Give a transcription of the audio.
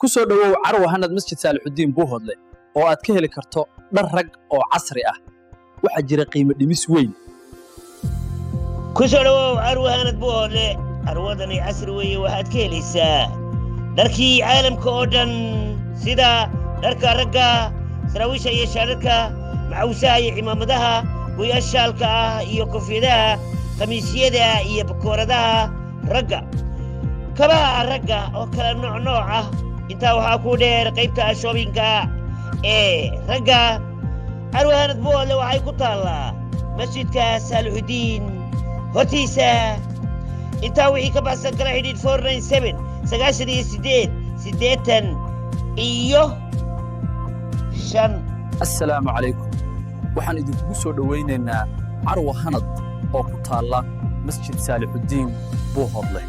ku soo dhawow Carwo Hanad Masjid Saalixudiin Buuhoodle oo aad ka heli karto dhar rag oo casri ah waxa jira qiimo dhimis weyn ku soo dhawow Carwo Hanad Buuhoodle arwadani casri weeye waxaad ka helaysaa dharkii caalamka oo dhan sida dharka ragga saraawiisha iyo shaadhadhka macawsaha iyo cimaamadaha go'yaashaalka ah iyo koofiyadaha khamiisyada iyo bakooradaha ragga kabaha ragga oo kala nooc ah intaa waxaa ku dheer qaybta shoppingka ee ragga Carwo Hanad Buuhoodle waxay ku taallaa masjidka Saalixudiin hortiisa intaa wixii ka baxsan kala xidhiidh 497 98 iyo 5 assalaamu calaykum waxaan idinku soo dhawaynaynaa Carwo Hanad oo ku taalla masjid Saalixudiin Buuhoodle